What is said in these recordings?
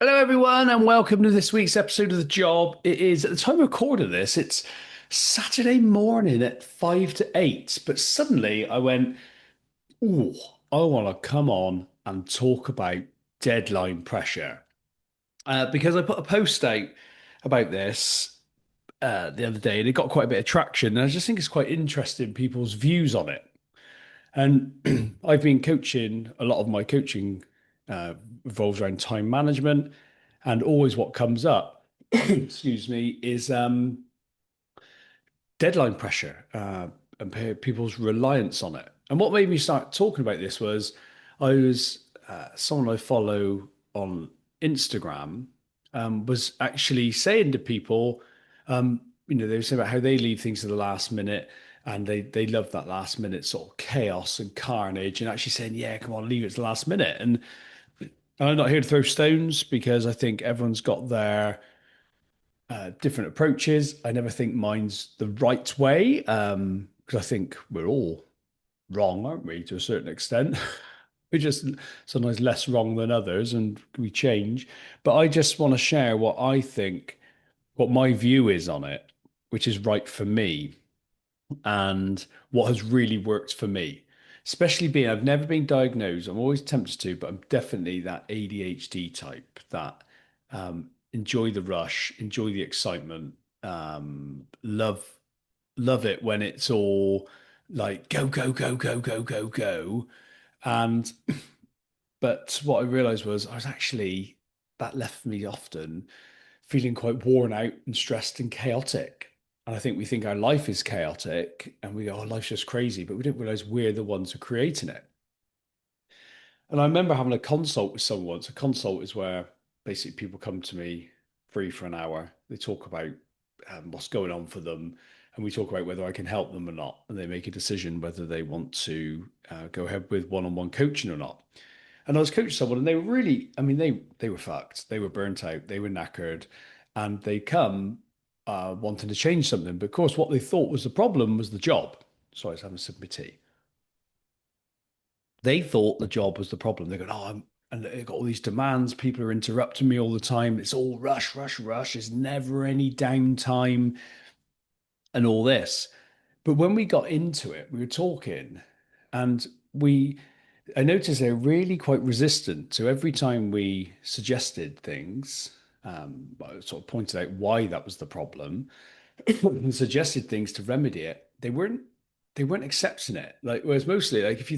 Hello, everyone, and welcome to this week's episode of The Job. It is, at the time of recording this, it's Saturday morning at 5 to 8. But suddenly I went, oh, I want to come on and talk about deadline pressure. Because I put a post out about this the other day and it got quite a bit of traction. And I just think it's quite interesting, people's views on it. And I've been coaching, a lot of my coaching revolves around time management. And always what comes up, excuse me, is deadline pressure and people's reliance on it. And what made me start talking about this was someone I follow on Instagram was actually saying to people, they were saying about how they leave things to the last minute and they love that last minute sort of chaos and carnage and actually saying, yeah, come on, leave it to the last minute. And I'm not here to throw stones because I think everyone's got their different approaches. I never think mine's the right way because I think we're all wrong, aren't we, to a certain extent? We're just sometimes less wrong than others and we change. But I just want to share what I think, what my view is on it, which is right for me and what has really worked for me. Especially being, I've never been diagnosed. I'm always tempted to, but I'm definitely that ADHD type that enjoy the rush, enjoy the excitement, love it when it's all like go, go, go, go, go, go, go. And but what I realized was I was actually that left me often feeling quite worn out and stressed and chaotic. And I think we think our life is chaotic and we go, oh, life's just crazy, but we don't realize we're the ones who are creating it. And I remember having a consult with someone once. A consult is where basically people come to me free for an hour. They talk about what's going on for them, and we talk about whether I can help them or not. And they make a decision whether they want to go ahead with one-on-one coaching or not. And I was coaching someone, and they were really, I mean, they were fucked. They were burnt out. They were knackered, and they come wanting to change something. But of course, what they thought was the problem was the job. So I was having a sip of tea. They thought the job was the problem. They go, oh, and they've got all these demands. People are interrupting me all the time. It's all rush, rush, rush. There's never any downtime and all this. But when we got into it, we were talking, and I noticed they're really quite resistant. So every time we suggested things, I sort of pointed out why that was the problem and suggested things to remedy it, they weren't accepting it. Like, whereas mostly, like if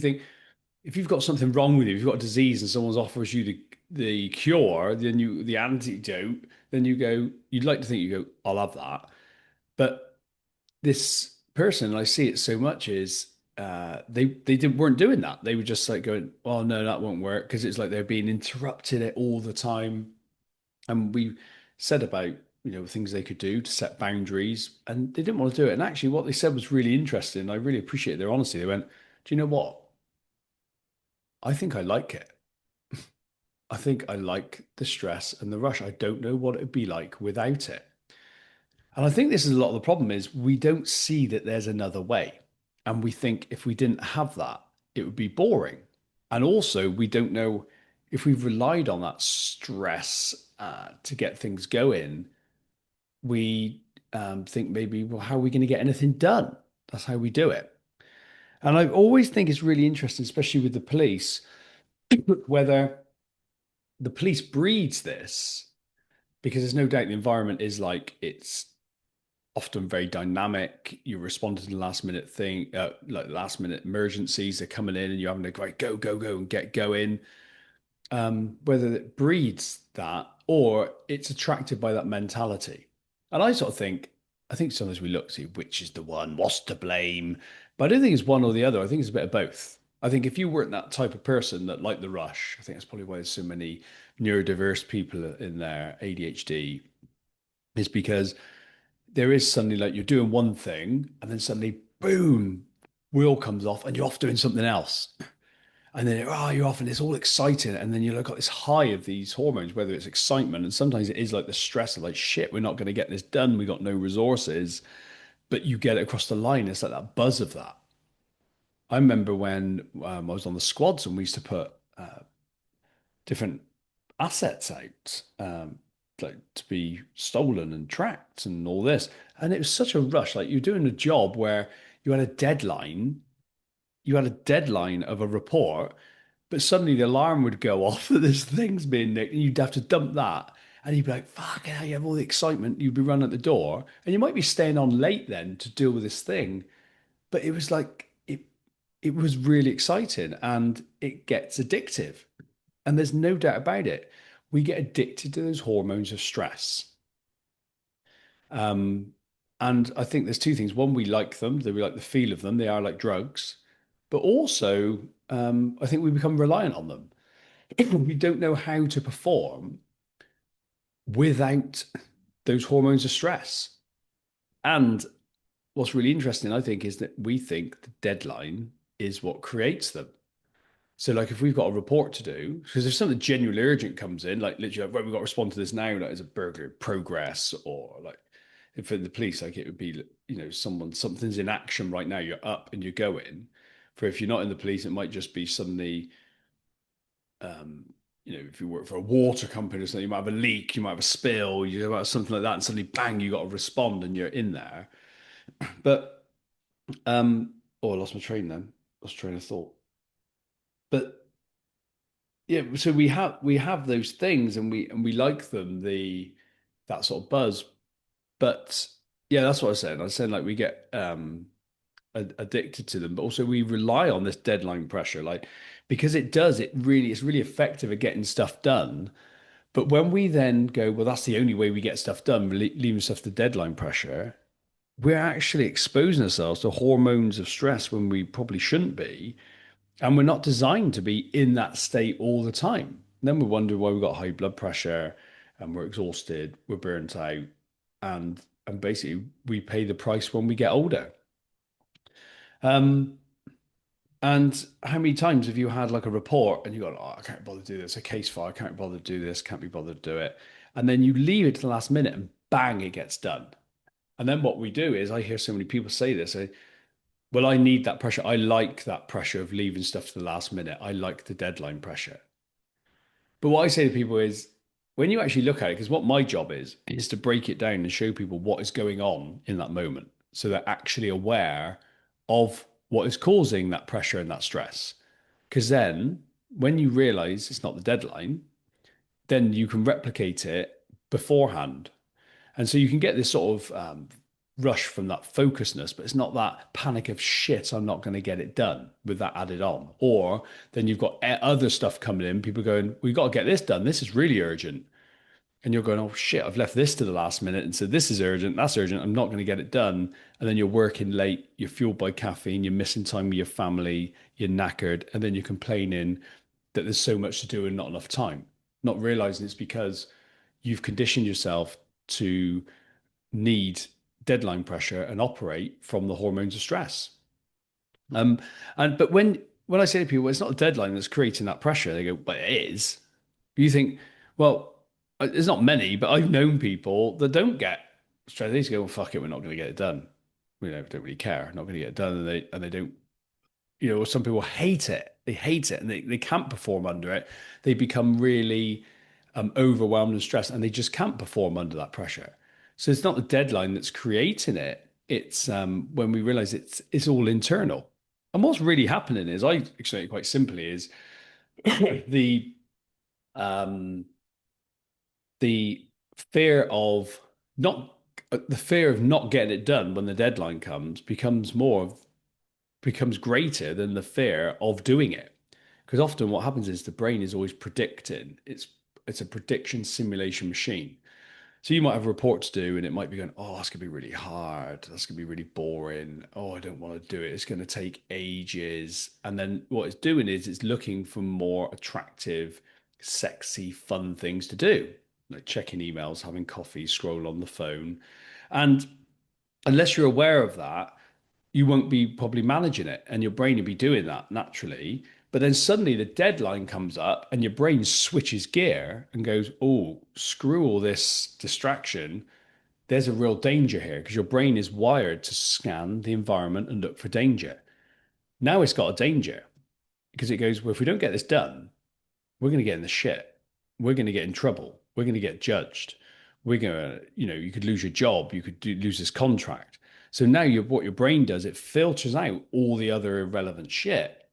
you've got something wrong with you, if you've got a disease and someone offers you the cure, the antidote, then you'd like to think you go, I'll have that. But this person, I see it so much, is they weren't doing that. They were just like going, "Oh no, that won't work," because it's like they're being interrupted it all the time. And we said about things they could do to set boundaries, and they didn't want to do it. And actually, what they said was really interesting. I really appreciate their honesty. They went, "Do you know what? I think I like it. I think I like the stress and the rush. I don't know what it'd be like without it." And I think this is a lot of the problem is we don't see that there's another way. And we think if we didn't have that, it would be boring. And also, we don't know if we've relied on that stress to get things going, we think maybe, well, how are we going to get anything done? That's how we do it. And I always think it's really interesting, especially with the police, whether the police breeds this, because there's no doubt the environment is like it's often very dynamic. You respond to the last minute thing, like last minute emergencies. They're coming in, and you're having to like go, go, go, and get going. Whether it breeds that or it's attracted by that mentality, and I sort of think, I think sometimes we look to see which is the one, what's to blame, but I don't think it's one or the other. I think it's a bit of both. I think if you weren't that type of person that liked the rush, I think that's probably why there's so many neurodiverse people in there, ADHD, is because there is suddenly like you're doing one thing and then suddenly boom, wheel comes off and you're off doing something else. And then you're off and it's all exciting. And then you've got this high of these hormones, whether it's excitement and sometimes it is like the stress of like, shit, we're not going to get this done. We got no resources, but you get it across the line. It's like that buzz of that. I remember when I was on the squads and we used to put different assets out, like to be stolen and tracked and all this. And it was such a rush. Like you're doing a job where you had a deadline, you had a deadline of a report, but suddenly the alarm would go off that this thing's being nicked, and you'd have to dump that. And you'd be like, fuck, you have all the excitement. You'd be running at the door, and you might be staying on late then to deal with this thing. But it was like it was really exciting and it gets addictive. And there's no doubt about it. We get addicted to those hormones of stress. Um, and I think there's two things. One, we like them, that we like the feel of them. They are like drugs. But also, I think we become reliant on them. We don't know how to perform without those hormones of stress. And what's really interesting, I think, is that we think the deadline is what creates them. So, like, if we've got a report to do, because if something genuinely urgent comes in, like literally, like, right, we've got to respond to this now, like as a burglary progress, or like if for the police, like it would be, something's in action right now, you're up and you're going. For if you're not in the police, it might just be suddenly, um, if you work for a water company or something, you might have a leak, you might have a spill, you might have something like that, and suddenly, bang, you got to respond and you're in there. But, oh, I lost my train then, lost train of thought. But yeah, so we have those things and we like them, that sort of buzz. But yeah, that's what I said. I said like we get addicted to them, but also we rely on this deadline pressure, like because it's really effective at getting stuff done. But when we then go, well, that's the only way we get stuff done, leaving stuff to deadline pressure, we're actually exposing ourselves to hormones of stress when we probably shouldn't be. And we're not designed to be in that state all the time. And then we wonder why we've got high blood pressure and we're exhausted, we're burnt out, and basically we pay the price when we get older. Um, and how many times have you had like a report and you go, oh, I can't bother to do this, a case file, I can't bother to do this, can't be bothered to do it. And then you leave it to the last minute and bang, it gets done. And then what we do is I hear so many people say this, well, I need that pressure. I like that pressure of leaving stuff to the last minute. I like the deadline pressure. But what I say to people is when you actually look at it, because what my job is to break it down and show people what is going on in that moment so they're actually aware of what is causing that pressure and that stress. Because then when you realize it's not the deadline, then you can replicate it beforehand. And so you can get this sort of rush from that focusedness, but it's not that panic of shit, I'm not going to get it done with that added on. Or then you've got other stuff coming in, people going, we've got to get this done. This is really urgent. And you're going, oh shit, I've left this to the last minute. And so this is urgent, that's urgent. I'm not going to get it done. And then you're working late, you're fueled by caffeine, you're missing time with your family, you're knackered. And then you're complaining that there's so much to do and not enough time. Not realizing it's because you've conditioned yourself to need deadline pressure and operate from the hormones of stress. Um, but when I say to people, well, it's not a deadline that's creating that pressure, they go, but it is. You think, well, there's not many, but I've known people that don't get stressed. They just go, well, fuck it, we're not going to get it done. Don't really care, not going to get it done, and they don't. Some people hate it. They hate it, and they can't perform under it. They become really overwhelmed and stressed, and they just can't perform under that pressure. So it's not the deadline that's creating it. It's when we realize it's all internal. And what's really happening is, I explain it quite simply, is the um, the fear of not getting it done when the deadline comes becomes greater than the fear of doing it. Because often what happens is the brain is always predicting. It's a prediction simulation machine. So you might have a report to do and it might be going, oh, that's gonna be really hard. That's gonna be really boring. Oh, I don't want to do it. It's gonna take ages. And then what it's doing is it's looking for more attractive, sexy, fun things to do, like checking emails, having coffee, scroll on the phone. And unless you're aware of that, you won't be probably managing it and your brain will be doing that naturally. But then suddenly the deadline comes up and your brain switches gear and goes, oh, screw all this distraction. There's a real danger here because your brain is wired to scan the environment and look for danger. Now it's got a danger because it goes, well, if we don't get this done, we're going to get in the shit. we're going to get in trouble. We're going to get judged. We're going to, you could lose your job. You could lose this contract. So now what your brain does, it filters out all the other irrelevant shit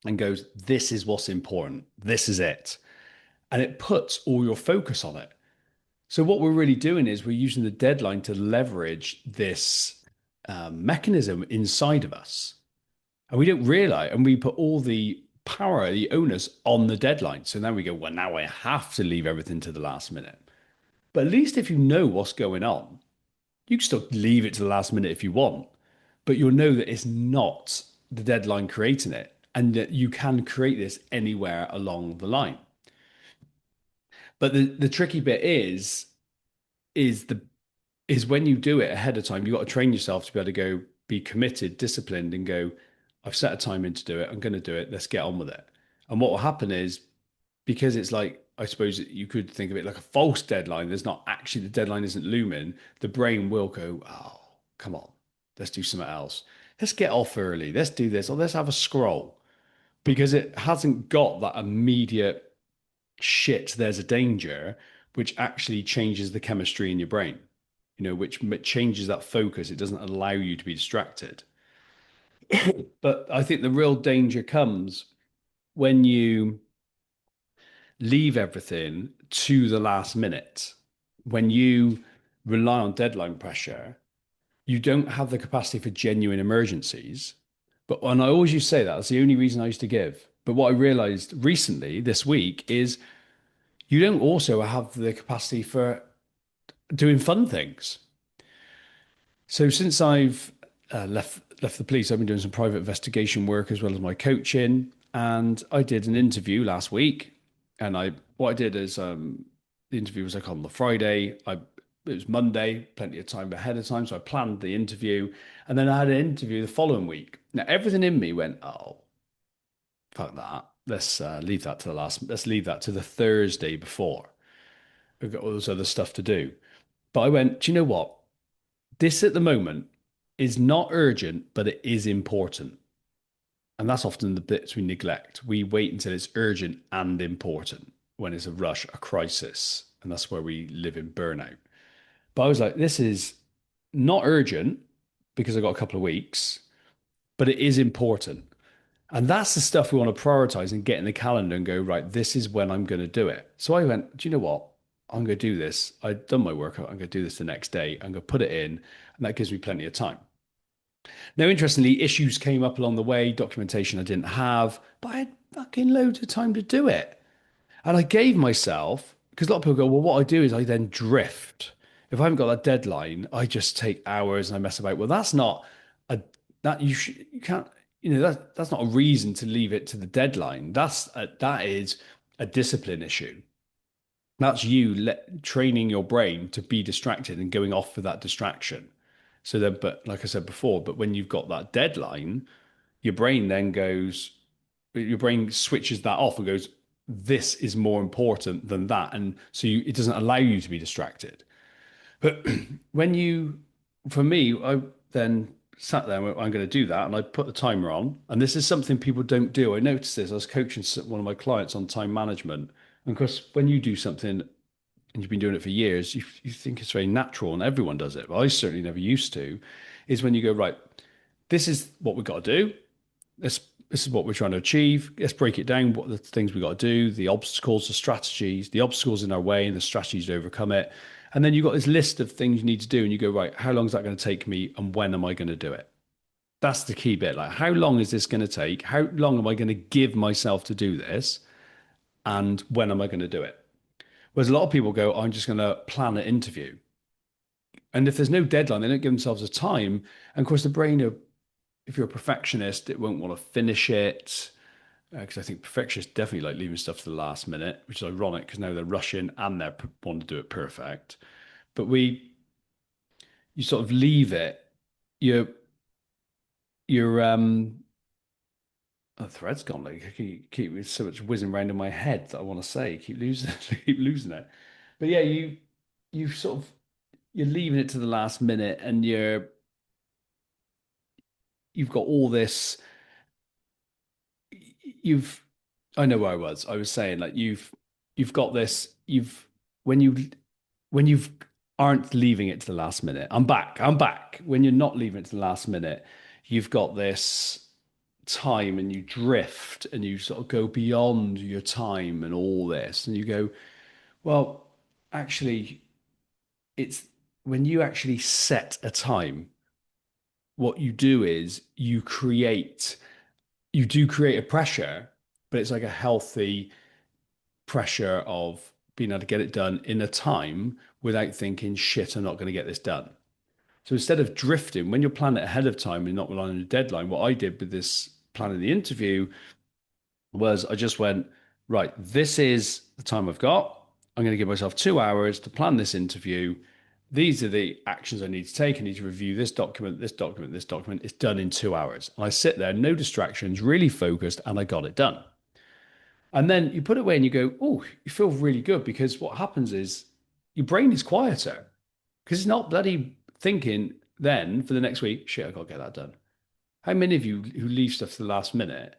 and goes, this is what's important. This is it. And it puts all your focus on it. So what we're really doing is we're using the deadline to leverage this mechanism inside of us. And we don't realize, and we put all the power, the onus on the deadline. So now we go, well, now I have to leave everything to the last minute. But at least if you know what's going on, you can still leave it to the last minute if you want, but you'll know that it's not the deadline creating it and that you can create this anywhere along the line. But the tricky bit is the is when you do it ahead of time, you've got to train yourself to be able to go be committed, disciplined, and go, I've set a time in to do it. I'm going to do it. Let's get on with it. And what will happen is because it's like, I suppose you could think of it like a false deadline. There's not actually, the deadline isn't looming. The brain will go, oh, come on, let's do something else. Let's get off early. Let's do this, or let's have a scroll because it hasn't got that immediate shit, there's a danger, which actually changes the chemistry in your brain, which changes that focus. It doesn't allow you to be distracted. But I think the real danger comes when you leave everything to the last minute. When you rely on deadline pressure, you don't have the capacity for genuine emergencies. And I always used to say that. That's the only reason I used to give. But what I realized recently, this week, is you don't also have the capacity for doing fun things. So since I've left the police, I've been doing some private investigation work as well as my coaching. And I did an interview last week. And what I did is the interview was like on the Friday. It was Monday, plenty of time ahead of time. So I planned the interview. And then I had an interview the following week. Now everything in me went, oh, fuck that. Let's leave that to the last. Let's leave that to the Thursday before. We've got all this other stuff to do. But I went, do you know what? This at the moment is not urgent, but it is important. And that's often the bits we neglect. We wait until it's urgent and important when it's a rush, a crisis. And that's where we live in burnout. But I was like, this is not urgent because I got a couple of weeks, but it is important. And that's the stuff we want to prioritize and get in the calendar and go, right, this is when I'm going to do it. So I went, do you know what? I'm going to do this. I've done my workout. I'm going to do this the next day. I'm going to put it in. And that gives me plenty of time. Now, interestingly, issues came up along the way, documentation I didn't have, but I had fucking loads of time to do it. And I gave myself, because a lot of people go, well, what I do is I then drift. If I haven't got that deadline, I just take hours and I mess about. Well, that's not a, that you can't, that's not a reason to leave it to the deadline. That is a discipline issue. That's you training your brain to be distracted and going off for that distraction. So then, but like I said before, but when you've got that deadline, your brain then goes, your brain switches that off and goes, this is more important than that. And so it doesn't allow you to be distracted. But for me, I then sat there and went, I'm going to do that. And I put the timer on. And this is something people don't do. I noticed this. I was coaching one of my clients on time management. And of course, when you do something and you've been doing it for years, you think it's very natural and everyone does it. But I certainly never used to, is when you go, right, this is what we've got to do. This is what we're trying to achieve. Let's break it down. What are the things we got to do, the obstacles, the strategies, the obstacles in our way and the strategies to overcome it. And then you've got this list of things you need to do. And you go, right, how long is that going to take me? And when am I going to do it? That's the key bit. Like, how long is this going to take? How long am I going to give myself to do this? And when am I going to do it? Whereas a lot of people go, I'm just going to plan an interview. And if there's no deadline, they don't give themselves a time. And of course, the brain, if you're a perfectionist, it won't want to finish it. Because I think perfectionists definitely like leaving stuff to the last minute, which is ironic because now they're rushing and they want to do it perfect. But you sort of leave it. You're, the thread's gone. Like keep so much whizzing around in my head that I want to say. Keep losing, keep losing it. But yeah, you sort of you're leaving it to the last minute, and you've got all this. You've I know where I was. I was saying like you've got this, when you when you aren't leaving it to the last minute. I'm back. When you're not leaving it to the last minute, you've got this time and you drift and you sort of go beyond your time and all this. And you go, well, actually, it's when you actually set a time, what you do is you do create a pressure, but it's like a healthy pressure of being able to get it done in a time without thinking, shit, I'm not going to get this done. So instead of drifting, when you're planning it ahead of time and not relying on a deadline, what I did with this planning the interview was I just went, right, this is the time I've got. I'm going to give myself 2 hours to plan this interview. These are the actions I need to take. I need to review this document, this document, this document. It's done in 2 hours. And I sit there, no distractions, really focused, and I got it done. And then you put it away and you go, oh, you feel really good because what happens is your brain is quieter because it's not bloody thinking then for the next week, shit, I got to get that done. How many of you who leave stuff to the last minute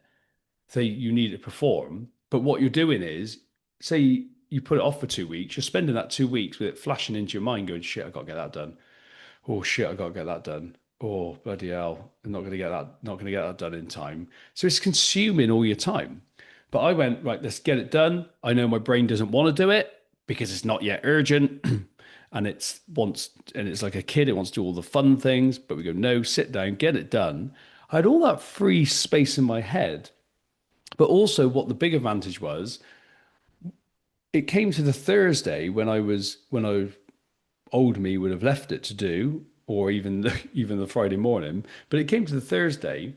say you need to perform, but what you're doing is, say you put it off for 2 weeks, you're spending that 2 weeks with it flashing into your mind going, shit, I got to get that done. Oh shit, I got to get that done. Oh bloody hell, I'm not going to get that done in time. So it's consuming all your time. But I went, right, let's get it done. I know my brain doesn't want to do it because it's not yet urgent. And it's like a kid, it wants to do all the fun things, but we go, no, sit down, get it done. I had all that free space in my head. But also what the big advantage was, it came to the Thursday when I old me would have left it to do, or even the Friday morning. But it came to the Thursday,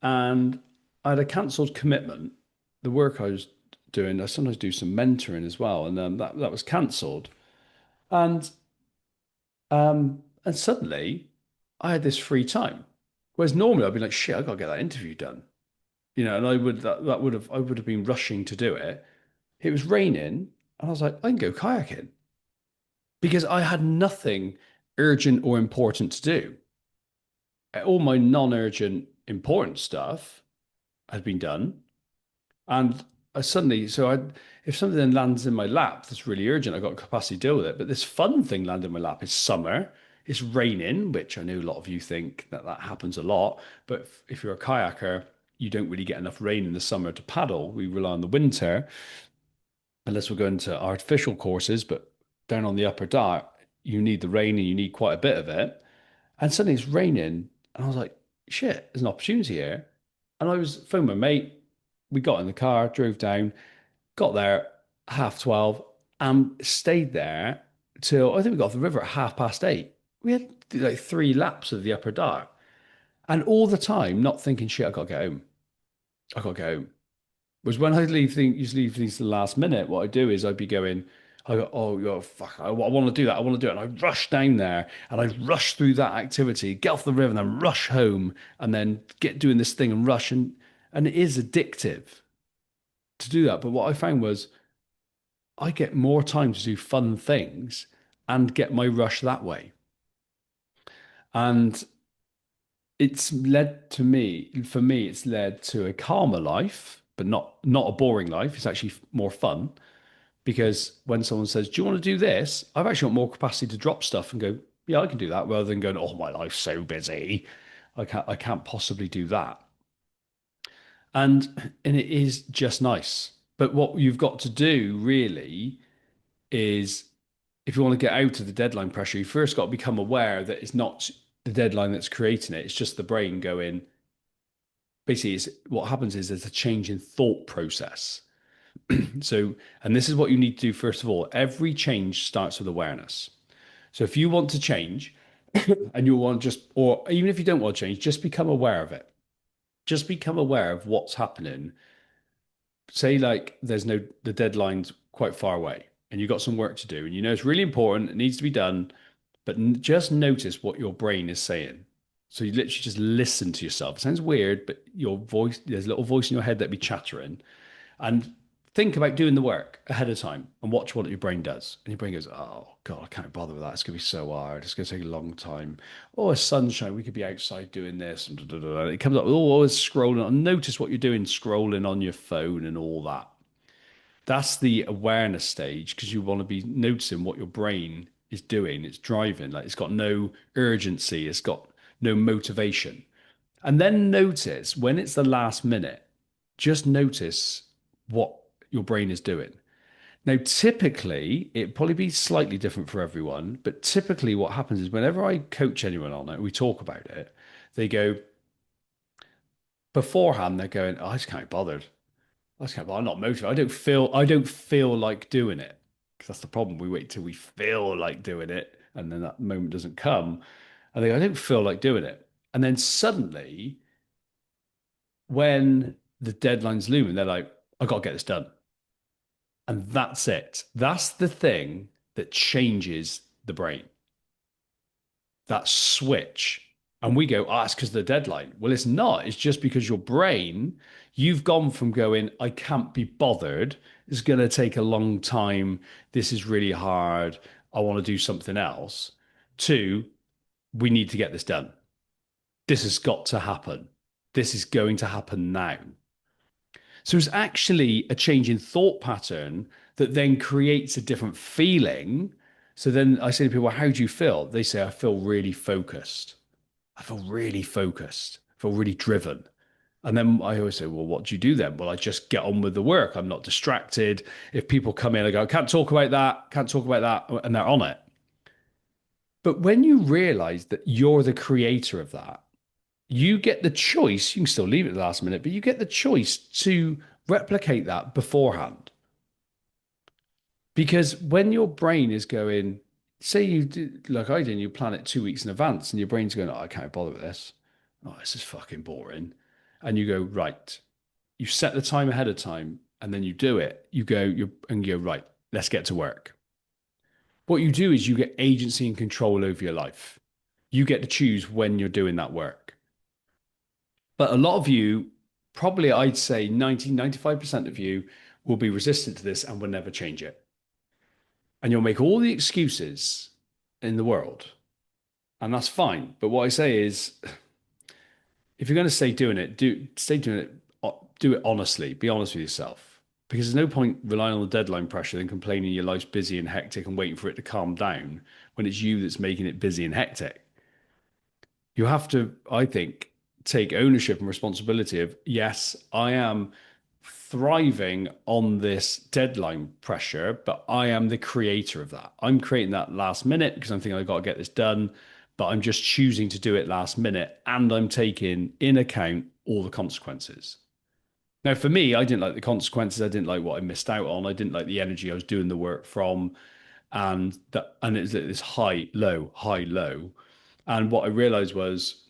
and I had a cancelled commitment. The work I was doing, I sometimes do some mentoring as well, and that was cancelled. And and suddenly I had this free time. Whereas normally I'd be like, shit, I gotta get that interview done. And I would have been rushing to do it. It was raining, and I was like, I can go kayaking because I had nothing urgent or important to do. All my non-urgent important stuff had been done. And I suddenly, if something then lands in my lap that's really urgent, I got capacity to deal with it. But this fun thing landed in my lap. It's summer, it's raining, which I know a lot of you think that happens a lot. But if you're a kayaker, you don't really get enough rain in the summer to paddle. We rely on the winter, unless we're going to artificial courses. But down on the upper dart, you need the rain and you need quite a bit of it. And suddenly it's raining, and I was like, shit, there's an opportunity here. And I was phoning my mate. We got in the car, drove down, got there 12:30, and stayed there till I think we got off the river at 8:30. We had like 3 laps of the upper dart, and all the time not thinking, shit, I got to get home. I got to get home. Was when I used to leave things to the last minute. What I do is I'd be going, I go, oh, fuck, I want to do that. I want to do it. And I rush down there and I rush through that activity, get off the river and then rush home and then get doing this thing and rush. And it is addictive to do that. But what I found was I get more time to do fun things and get my rush that way. And it's led to me, for me, it's led to a calmer life, but not a boring life. It's actually more fun because when someone says, "Do you want to do this?" I've actually got more capacity to drop stuff and go, "Yeah, I can do that," rather than going, "Oh, my life's so busy. I can't possibly do that." And it is just nice. But what you've got to do really is if you want to get out of the deadline pressure, you first got to become aware that it's not the deadline that's creating it. It's just the brain going, basically, what happens is there's a change in thought process. So, and this is what you need to do first of all. Every change starts with awareness. So if you want to change and you want just, or even if you don't want to change, just become aware of it. Just become aware of what's happening. Say like the deadline's quite far away and you've got some work to do and you know it's really important, it needs to be done, but just notice what your brain is saying. So you literally just listen to yourself. It sounds weird, but your voice, there's a little voice in your head that be chattering. And think about doing the work ahead of time and watch what your brain does. And your brain goes, oh, God, I can't bother with that. It's going to be so hard. It's going to take a long time. Oh, it's sunshine. We could be outside doing this. And it comes up with, oh, it's scrolling. And notice what you're doing, scrolling on your phone and all that. That's the awareness stage because you want to be noticing what your brain is doing. It's driving, like it's got no urgency, it's got no motivation. And then notice when it's the last minute, just notice what your brain is doing. Now, typically, it'd probably be slightly different for everyone, but typically what happens is whenever I coach anyone on it, we talk about it, they go beforehand, they're going, oh, I just can't be bothered. I just can't, I'm not motivated. I don't feel like doing it. Because that's the problem. We wait till we feel like doing it, and then that moment doesn't come. I think I don't feel like doing it. And then suddenly, when the deadline's looming, they're like, I got to get this done. And that's it. That's the thing that changes the brain, that switch. And we go, oh, it's because of the deadline. Well, it's not. It's just because your brain, you've gone from going, I can't be bothered. It's going to take a long time. This is really hard. I want to do something else. To, we need to get this done. This has got to happen. This is going to happen now. So it's actually a change in thought pattern that then creates a different feeling. So then I say to people, how do you feel? They say, I feel really focused. I feel really focused. I feel really driven. And then I always say, well, what do you do then? Well, I just get on with the work. I'm not distracted. If people come in, I go, can't talk about that, can't talk about that, and they're on it. But when you realize that you're the creator of that, you get the choice. You can still leave it at the last minute, but you get the choice to replicate that beforehand. Because when your brain is going, say you do like I did, you plan it 2 weeks in advance, and your brain's going, oh, I can't bother with this. Oh, this is fucking boring. And you go, right. You set the time ahead of time, and then you do it. You go, right, let's get to work. What you do is you get agency and control over your life. You get to choose when you're doing that work. But a lot of you, probably I'd say 90, 95% of you will be resistant to this and will never change it. And you'll make all the excuses in the world. And that's fine. But what I say is, if you're going to stay doing it, stay doing it, do it honestly. Be honest with yourself. Because there's no point relying on the deadline pressure and complaining your life's busy and hectic and waiting for it to calm down when it's you that's making it busy and hectic. You have to, I think, take ownership and responsibility of, yes, I am thriving on this deadline pressure, but I am the creator of that. I'm creating that last minute because I'm thinking I've got to get this done, but I'm just choosing to do it last minute and I'm taking in account all the consequences. Now, for me, I didn't like the consequences. I didn't like what I missed out on. I didn't like the energy I was doing the work from. And it's this high, low, high, low. And what I realized was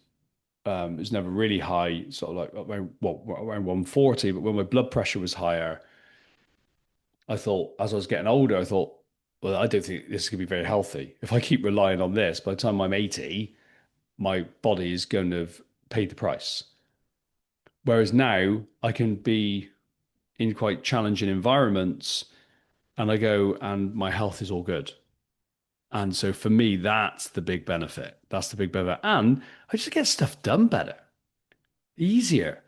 it was never really high, sort of like around 140. But when my blood pressure was higher, I thought, as I was getting older, I thought, well, I don't think this is going to be very healthy. If I keep relying on this, by the time I'm 80, my body is going to have paid the price. Whereas now I can be in quite challenging environments and I go and my health is all good. And so for me, that's the big benefit. That's the big benefit. And I just get stuff done better, easier.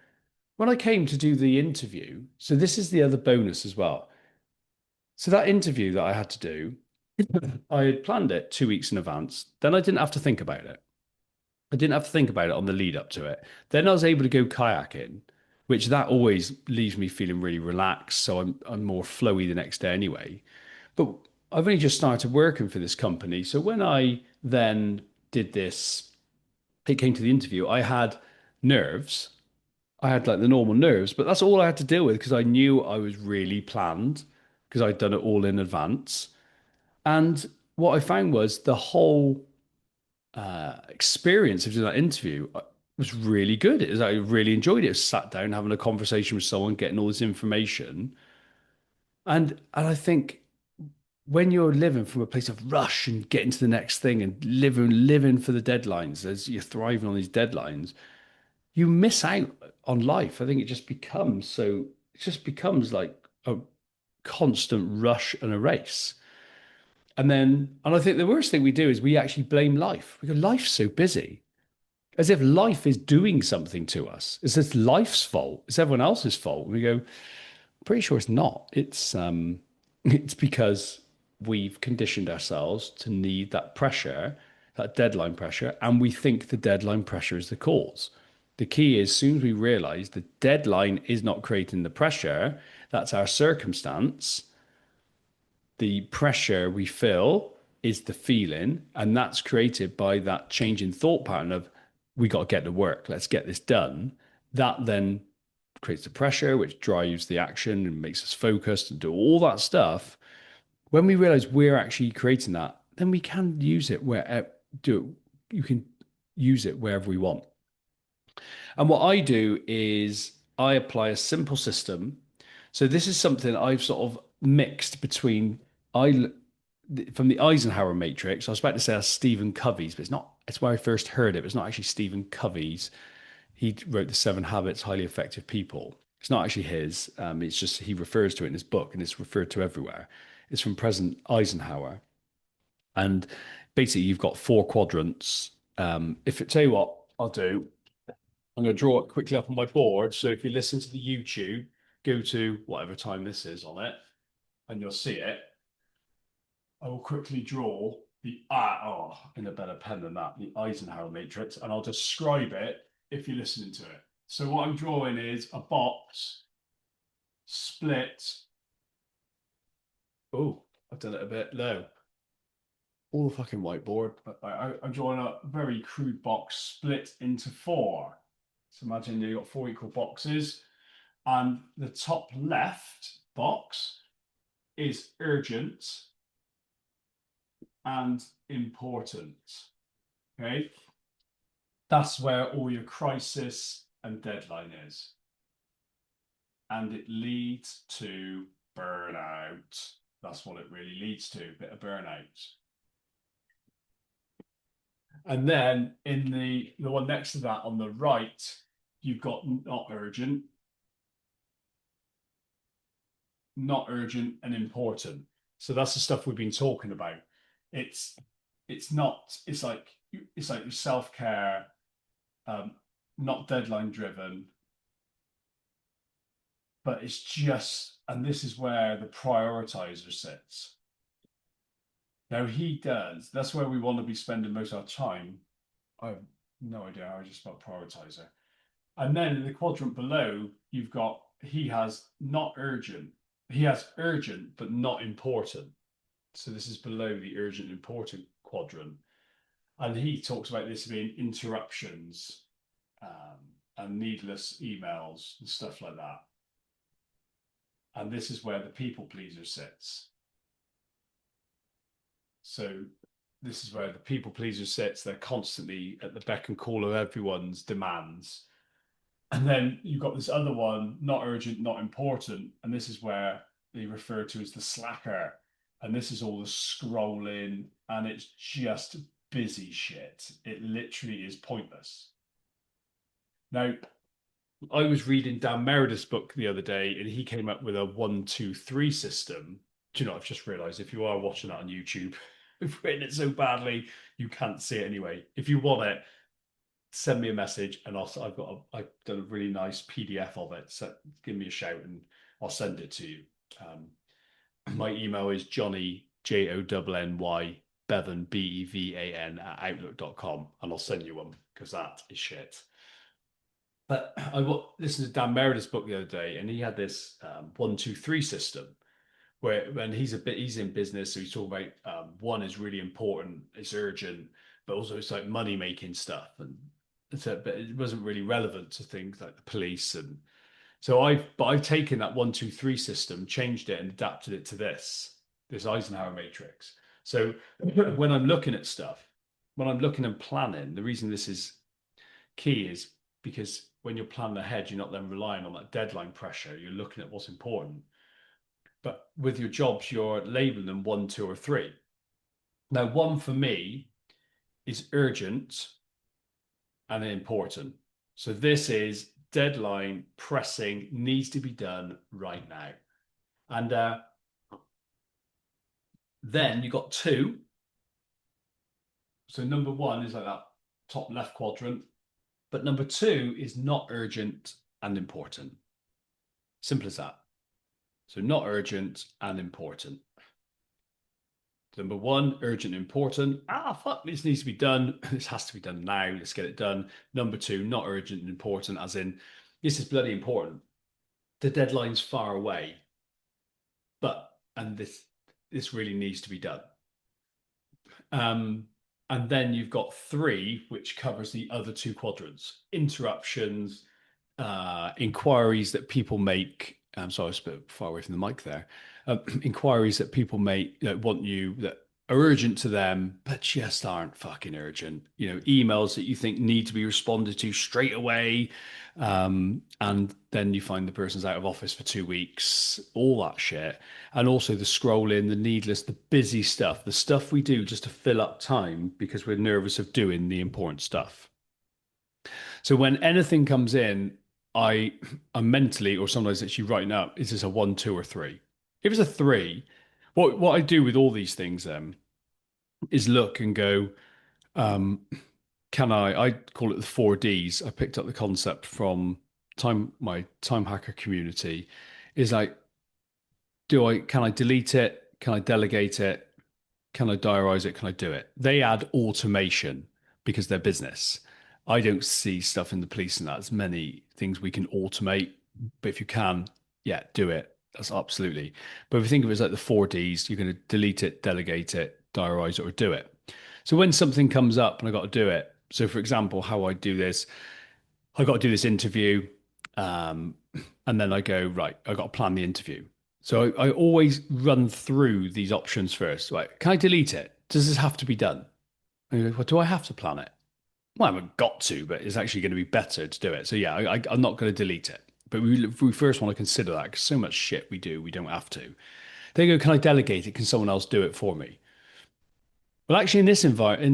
When I came to do the interview, so this is the other bonus as well. So that interview that I had to do, I had planned it 2 weeks in advance. Then I didn't have to think about it. I didn't have to think about it on the lead up to it. Then I was able to go kayaking, which that always leaves me feeling really relaxed. So I'm more flowy the next day anyway. But I've only just started working for this company. So when I then did this, it came to the interview, I had nerves. I had like the normal nerves, but that's all I had to deal with because I knew I was really planned because I'd done it all in advance. And what I found was the whole experience of doing that interview was really good. I really enjoyed it. I sat down having a conversation with someone, getting all this information. And I think when you're living from a place of rush and getting to the next thing and living for the deadlines as you're thriving on these deadlines, you miss out on life. I think it just becomes like a constant rush and a race. And I think the worst thing we do is we actually blame life. We go, life's so busy, as if life is doing something to us. It's life's fault. It's everyone else's fault. We go, Pretty sure it's not. It's because we've conditioned ourselves to need that pressure, that deadline pressure, and we think the deadline pressure is the cause. The key is, as soon as we realize the deadline is not creating the pressure, that's our circumstance. The pressure we feel is the feeling, and that's created by that change in thought pattern of we got to get to work, let's get this done. That then creates the pressure, which drives the action and makes us focused and do all that stuff. When we realize we're actually creating that, then we can use it where do you can use it wherever we want. And what I do is I apply a simple system. So this is something I've sort of mixed between I from the Eisenhower matrix. I was about to say that's Stephen Covey's, but it's not. It's where I first heard it. But it's not actually Stephen Covey's. He wrote the 7 Habits Highly Effective People. It's not actually his. It's just he refers to it in his book, and it's referred to everywhere. It's from President Eisenhower, and basically you've got 4 quadrants. If it tell you what I'll do, I'm going to draw it quickly up on my board. So if you listen to the YouTube, go to whatever time this is on it, and you'll see it. I will quickly draw in a better pen than that, the Eisenhower matrix, and I'll describe it if you're listening to it. So what I'm drawing is a box split. Oh, I've done it a bit low. All the fucking whiteboard. But I'm drawing a very crude box split into 4. So imagine you've got 4 equal boxes, and the top left box is urgent and important. Okay, that's where all your crisis and deadline is, and it leads to burnout. That's what it really leads to, a bit of burnout. And then in the one next to that on the right, you've got not urgent, and important. So that's the stuff we've been talking about. It's not. It's like your self-care, not deadline driven, but it's just. And this is where the prioritizer sits. Now he does. That's where we want to be spending most of our time. I have no idea how I just spelled prioritizer. And then in the quadrant below, you've got he has not urgent. He has urgent but not important. So this is below the urgent important quadrant. And he talks about this being interruptions and needless emails and stuff like that. And this is where the people pleaser sits. So this is where the people pleaser sits. They're constantly at the beck and call of everyone's demands. And then you've got this other one, not urgent, not important. And this is where they refer to as the slacker. And this is all the scrolling, and it's just busy shit. It literally is pointless. Now, I was reading Dan Meredith's book the other day, and he came up with a 1, 2, 3 system. Do you know, I've just realized if you are watching that on YouTube, we've written it so badly, you can't see it anyway. If you want it, send me a message, and I've done a really nice PDF of it. So give me a shout, and I'll send it to you. My email is Johnny JONNY Bevan BEVAN at outlook.com, and I'll send you one because that is shit. But I listened to Dan Meredith's book the other day, and he had this 1, 2, 3 system where when he's in business, so he's talking about 1 is really important, it's urgent, but also it's like money making stuff, and but it wasn't really relevant to things like the police. And so I've taken that 1, 2, 3 system, changed it, and adapted it to this Eisenhower matrix. So when I'm looking at stuff, when I'm looking and planning, the reason this is key is because when you're planning ahead, you're not then relying on that deadline pressure. You're looking at what's important. But with your jobs, you're labeling them 1, 2, or 3. Now, 1 for me is urgent and important. So this is deadline, pressing, needs to be done right now. And then you got 2. So number 1 is like that top left quadrant, but number 2 is not urgent and important. Simple as that. So not urgent and important. Number one, urgent, important. Ah, fuck, this needs to be done. This has to be done now. Let's get it done. Number two, not urgent and important, as in, this is bloody important. The deadline's far away, but, and this really needs to be done. Um, and then you've got three, which covers the other two quadrants: interruptions, inquiries that people make. I'm sorry, I was a bit far away from the mic there. Inquiries that people make that want you that are urgent to them, but just aren't fucking urgent. You know, emails that you think need to be responded to straight away. And then you find the person's out of office for 2 weeks, all that shit. And also the scrolling, the needless, the busy stuff, the stuff we do just to fill up time because we're nervous of doing the important stuff. So when anything comes in, I am mentally or sometimes actually writing up, is this a one, two, or three? If it's a three, what I do with all these things is look and go, um, I call it the four Ds. I picked up the concept from my time hacker community, is like, can I delete it? Can I delegate it? Can I diarize it? Can I do it? They add automation because they're business. I don't see stuff in the police and that. There's many things we can automate, but if you can, yeah, do it. That's absolutely. But if you think of it as like the four Ds, you're going to delete it, delegate it, diarize it, or do it. So when something comes up and I got to do it. So for example, how I do this, I got to do this interview, um, and then I go right. I got to plan the interview. So I always run through these options first. Right? Can I delete it? Does this have to be done? And you go, well, do I have to plan it? Well, I haven't got to, but it's actually going to be better to do it. So yeah, I'm not going to delete it. But we first want to consider that because so much shit we do, we don't have to. They go, can I delegate it? Can someone else do it for me? Well, actually, in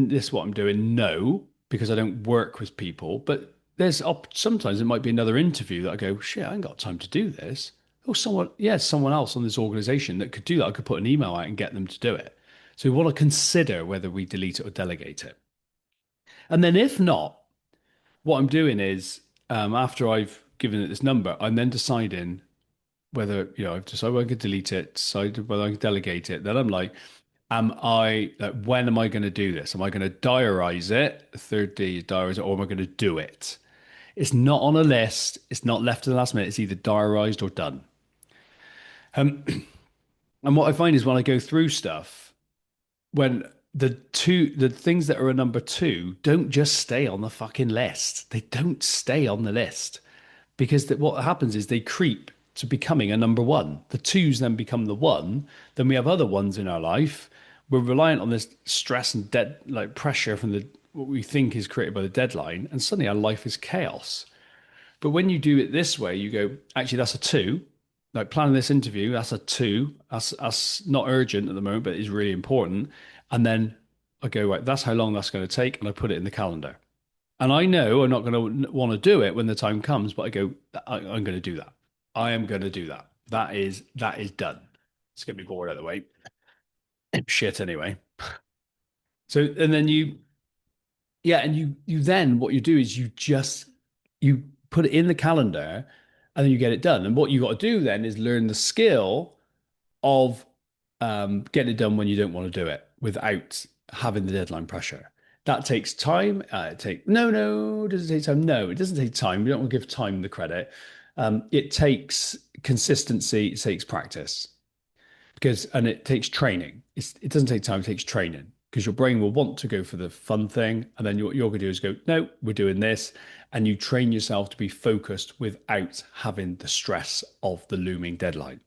this what I'm doing, no, because I don't work with people. But sometimes it might be another interview that I go, shit, I ain't got time to do this. Oh, someone else on this organization that could do that. I could put an email out and get them to do it. So we want to consider whether we delete it or delegate it. And then if not, what I'm doing is after I've given it this number, I'm then deciding whether, I've decided whether I could delete it, decided whether I can delegate it. Then I'm like, when am I going to do this? Am I going to diarize it, third day diarize it, or am I going to do it? It's not on a list. It's not left to the last minute. It's either diarized or done. Um, and what I find is when I go through stuff, when the things that are a number two don't just stay on the fucking list. They don't stay on the list because what happens is they creep to becoming a number one. The twos then become the one. Then we have other ones in our life. We're reliant on this stress and like pressure from the what we think is created by the deadline, and suddenly our life is chaos. But when you do it this way, you go, actually, that's a two. Like planning this interview, that's a two. That's not urgent at the moment, but it's really important. And then I go, right, that's how long that's going to take, and I put it in the calendar. And I know I'm not going to want to do it when the time comes, but I go, I'm going to do that. I am going to do that. That is done. It's going to be bored out of the way. Shit, anyway. So, and then yeah, and you then what you do is you put it in the calendar, and then you get it done. And what you got to do then is learn the skill of getting it done when you don't want to do it without having the deadline pressure. That takes time. Does it take time? No, it doesn't take time. We don't want to give time the credit. It takes consistency. It takes practice and it takes training. It doesn't take time. It takes training because your brain will want to go for the fun thing, and then what you're going to do is go, no, we're doing this, and you train yourself to be focused without having the stress of the looming deadline.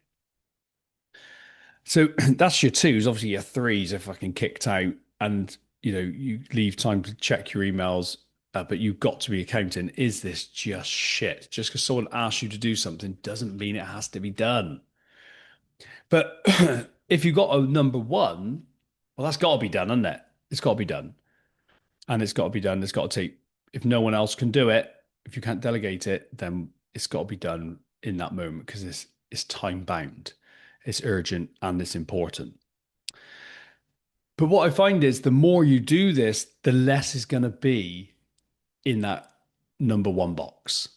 So that's your twos. Obviously, your threes are fucking kicked out, and you leave time to check your emails. But you've got to be accounting. Is this just shit? Just because someone asks you to do something doesn't mean it has to be done. But if you've got a number one, well, that's got to be done, hasn't it? It's got to be done, and it's got to be done. It's got to take. If no one else can do it, if you can't delegate it, then it's got to be done in that moment because it's time bound, it's urgent, and it's important. But what I find is the more you do this, the less is going to be in that number one box.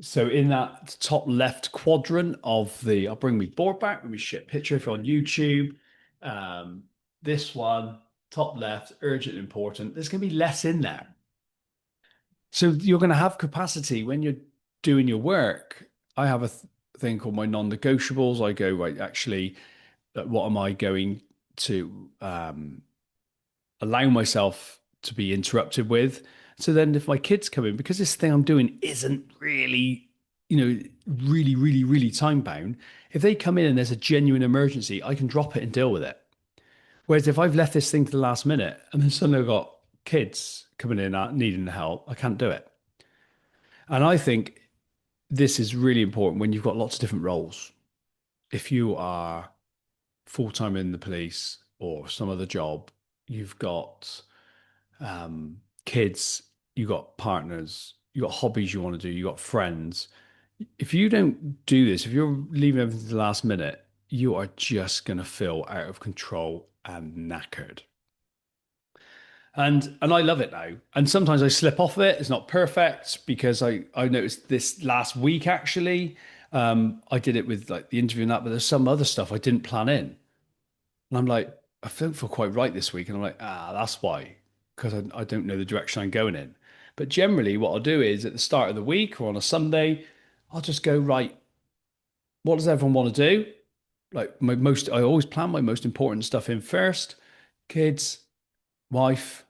So in that top left quadrant of the, I'll bring my board back, let me shit picture if you're on YouTube. Um, this one, top left, urgent, important. There's going to be less in there. So you're going to have capacity when you're doing your work. I have a thing called my non-negotiables. I go, right, actually, what am I going to allow myself to be interrupted with? So then if my kids come in, because this thing I'm doing isn't really, really time bound, if they come in and there's a genuine emergency, I can drop it and deal with it. Whereas if I've left this thing to the last minute and then suddenly I've got kids coming in needing help, I can't do it. And I think this is really important when you've got lots of different roles. If you are full time in the police or some other job, you've got kids, you've got partners, you've got hobbies you want to do, you've got friends. If you don't do this, if you're leaving everything to the last minute, you are just going to feel out of control and knackered. And I love it now. And sometimes I slip off it. It's not perfect because I noticed this last week actually. I did it with like the interview and that, but there's some other stuff I didn't plan in. And I'm like, I don't feel quite right this week. And I'm like, that's why, because I don't know the direction I'm going in. But generally, what I'll do is at the start of the week or on a Sunday, I'll just go, right, what does everyone want to do? Like I always plan my most important stuff in first, kids, wife,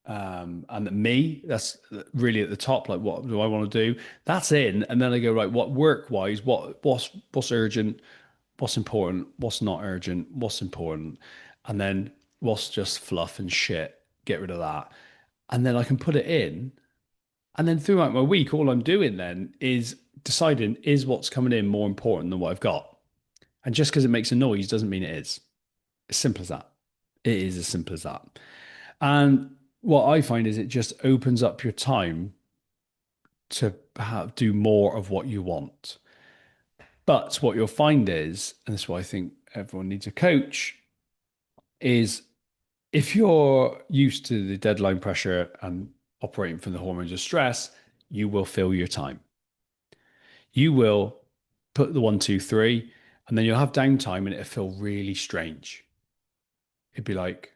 and me. That's really at the top. Like, what do I want to do? That's in, and then I go right. What work wise? What's urgent? What's important? What's not urgent? What's important? And then what's just fluff and shit? Get rid of that, and then I can put it in. And then throughout my week, all I'm doing then is deciding is what's coming in more important than what I've got. And just because it makes a noise doesn't mean it is. As simple as that. It is as simple as that. And what I find is it just opens up your time to do more of what you want. But what you'll find is, and this is why I think everyone needs a coach, is if you're used to the deadline pressure and operating from the hormones of stress, you will fill your time. You will put the one, two, three, and then you'll have downtime and it'll feel really strange. It'd be like,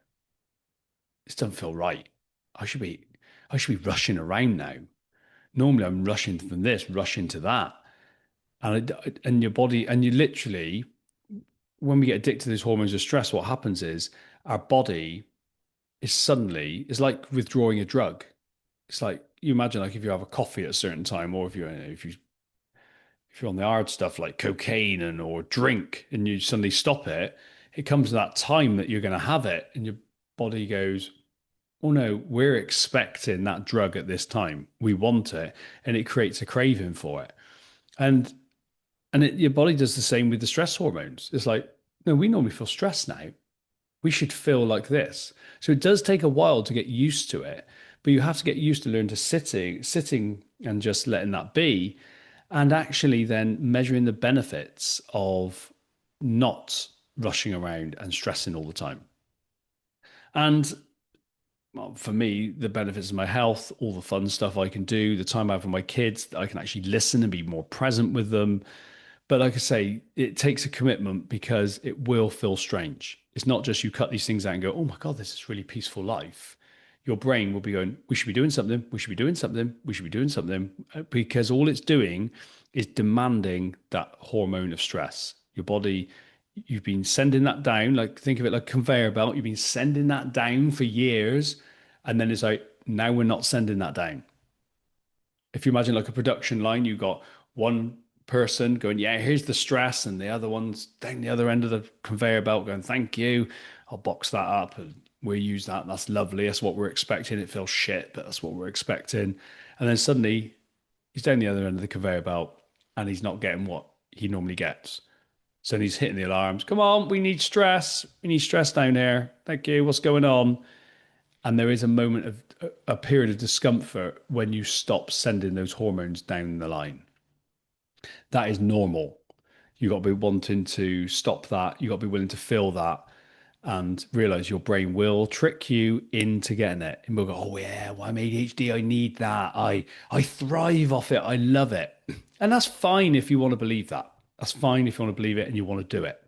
this doesn't feel right. I should be, I should be rushing around now. Normally I'm rushing from this, rushing to that. And your body, and you literally, when we get addicted to these hormones of stress, what happens is our body is suddenly, it's like withdrawing a drug. It's like you imagine like if you have a coffee at a certain time, or if you're on the hard stuff like cocaine and or drink and you suddenly stop it, it comes to that time that you're going to have it and your body goes, oh no, we're expecting that drug at this time. We want it. And it creates a craving for it. And your body does the same with the stress hormones. It's like, no, we normally feel stressed now. We should feel like this. So it does take a while to get used to it, but you have to get used to learn to sitting and just letting that be, and actually then measuring the benefits of not rushing around and stressing all the time. And well, for me, the benefits of my health, all the fun stuff I can do, the time I have with my kids, I can actually listen and be more present with them. But like I say, it takes a commitment because it will feel strange. It's not just you cut these things out and go, oh my God, this is really peaceful life. Your brain will be going, we should be doing something, we should be doing something, we should be doing something, because all it's doing is demanding that hormone of stress. Your body, you've been sending that down, like think of it like a conveyor belt. You've been sending that down for years. And then it's like, now we're not sending that down. If you imagine like a production line, you've got one person going, yeah, here's the stress, and the other one's down the other end of the conveyor belt going, thank you. I'll box that up and we'll use that. That's lovely. That's what we're expecting. It feels shit, but that's what we're expecting. And then suddenly he's down the other end of the conveyor belt and he's not getting what he normally gets. So he's hitting the alarms. Come on, we need stress. We need stress down here. Thank you. What's going on? And there is a moment of a period of discomfort when you stop sending those hormones down the line. That is normal. You got to be wanting to stop that. You got to be willing to feel that. and realize your brain will trick you into getting it. And we'll go, oh yeah, well, I'm ADHD. I need that. I thrive off it. I love it. And that's fine if you want to believe that. That's fine if you want to believe it and you want to do it.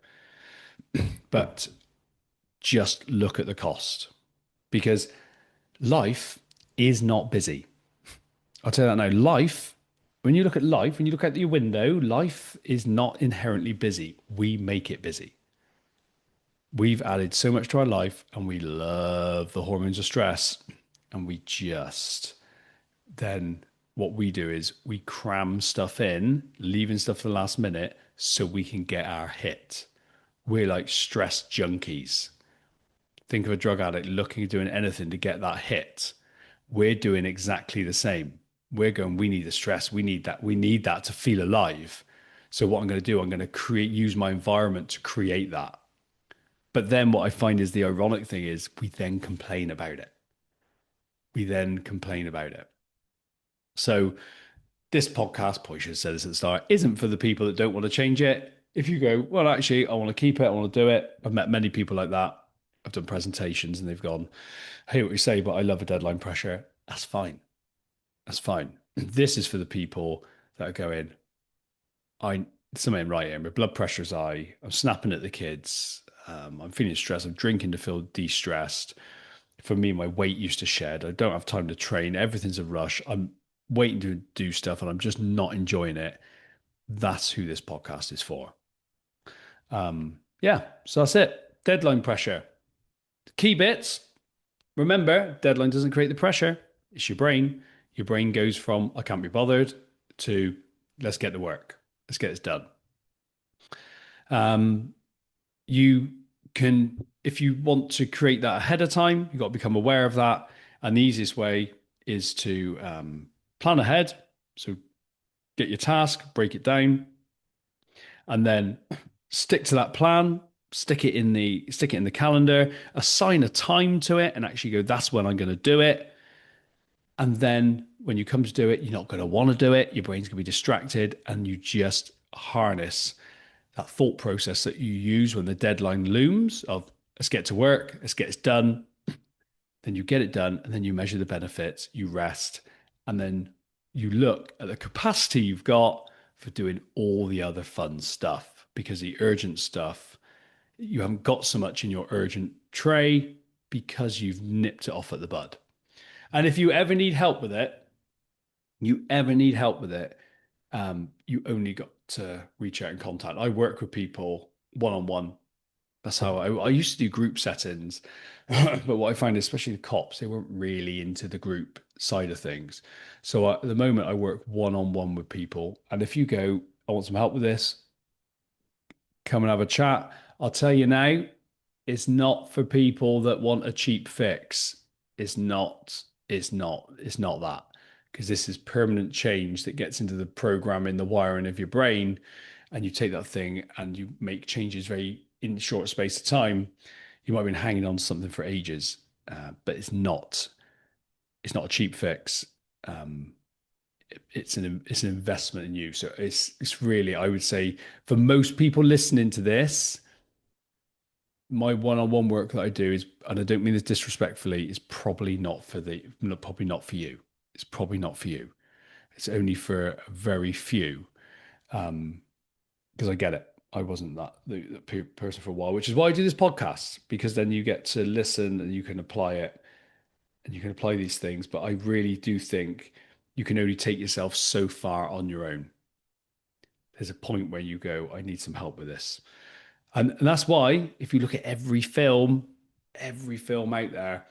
But just look at the cost because life is not busy. I'll tell you that now. When you look at life, when you look out your window, life is not inherently busy. We make it busy. We've added so much to our life and we love the hormones of stress. And we just then what we do is we cram stuff in, leaving stuff to the last minute so we can get our hit. We're like stress junkies. Think of a drug addict looking at doing anything to get that hit. We're doing exactly the same. We're going, we need the stress. We need that to feel alive. So what I'm going to do, I'm going to use my environment to create that. But then what I find is the ironic thing is we then complain about it. We then complain about it. So this podcast, probably should have said this at the start, isn't for the people that don't want to change it. If you go, well, actually, I want to keep it, I want to do it. I've met many people like that. I've done presentations and they've gone, I hear what you say, but I love a deadline pressure. That's fine. That's fine. This is for the people that are going, something right here. My blood pressure's high. I'm snapping at the kids. I'm feeling stressed. I'm drinking to feel de-stressed. For me, my weight used to shed. I don't have time to train. Everything's a rush. I'm waiting to do stuff and I'm just not enjoying it. That's who this podcast is for. Yeah, so that's it. Deadline pressure. Key bits. Remember, deadline doesn't create the pressure. It's your brain. Your brain goes from, I can't be bothered, to let's get to work. Let's get this done. You can, if you want to create that ahead of time, you've got to become aware of that. And the easiest way is to plan ahead. So get your task, break it down, and then stick to that plan. Stick it in the calendar. Assign a time to it, and actually go. That's when I'm going to do it. And then when you come to do it, you're not going to want to do it. Your brain's going to be distracted, and you just harness that thought process that you use when the deadline looms of let's get to work, let's get this done. Then you get it done, and then you measure the benefits, you rest, and then you look at the capacity you've got for doing all the other fun stuff because the urgent stuff, you haven't got so much in your urgent tray because you've nipped it off at the bud. And if you ever need help with it, you only got to reach out and contact. I work with people one-on-one. That's how I used to do group settings. But what I find, especially the cops, they weren't really into the group side of things. So at the moment, I work one-on-one with people. And if you go, I want some help with this, come and have a chat. I'll tell you now, it's not for people that want a cheap fix. It's not that. Because this is permanent change that gets into the programming, the wiring of your brain, and you take that thing and you make changes very in a short space of time. You might have been hanging on to something for ages, but it's not. It's not a cheap fix. It's an investment in you. So it's really, I would say, for most people listening to this, my one-on-one work that I do is, and I don't mean this disrespectfully, is probably not for you. It's probably not for you. It's only for a very few. Because I get it. I wasn't the person for a while, which is why I do this podcast, because then you get to listen and you can apply it and you can apply these things. But I really do think you can only take yourself so far on your own. There's a point where you go, I need some help with this. And that's why if you look at every film out there,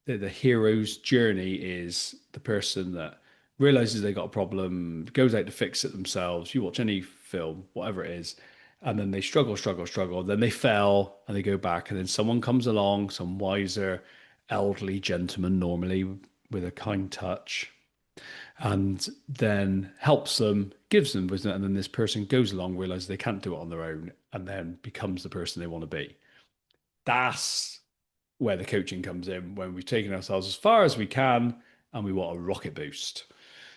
the hero's journey is the person that realizes they got a problem, goes out to fix it themselves. You watch any film, whatever it is, and then they struggle, then they fail and they go back, and then someone comes along, some wiser, elderly gentleman, normally with a kind touch, and then helps them, gives them wisdom, and then this person goes along, realizes they can't do it on their own, and then becomes the person they want to be. That's where the coaching comes in, when we've taken ourselves as far as we can and we want a rocket boost.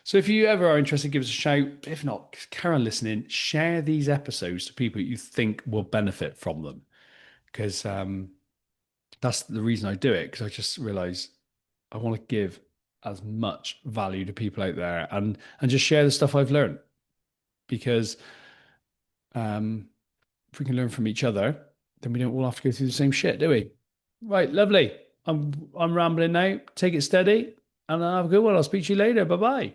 So if you ever are interested, give us a shout. If not, carry on listening. Share these episodes to people you think will benefit from them. Because that's the reason I do it, because I just realize I want to give as much value to people out there, and just share the stuff I've learned, because um, if we can learn from each other, then we don't all have to go through the same shit, do we? Right, lovely. I'm rambling now. Take it steady, and have a good one. I'll speak to you later. Bye bye.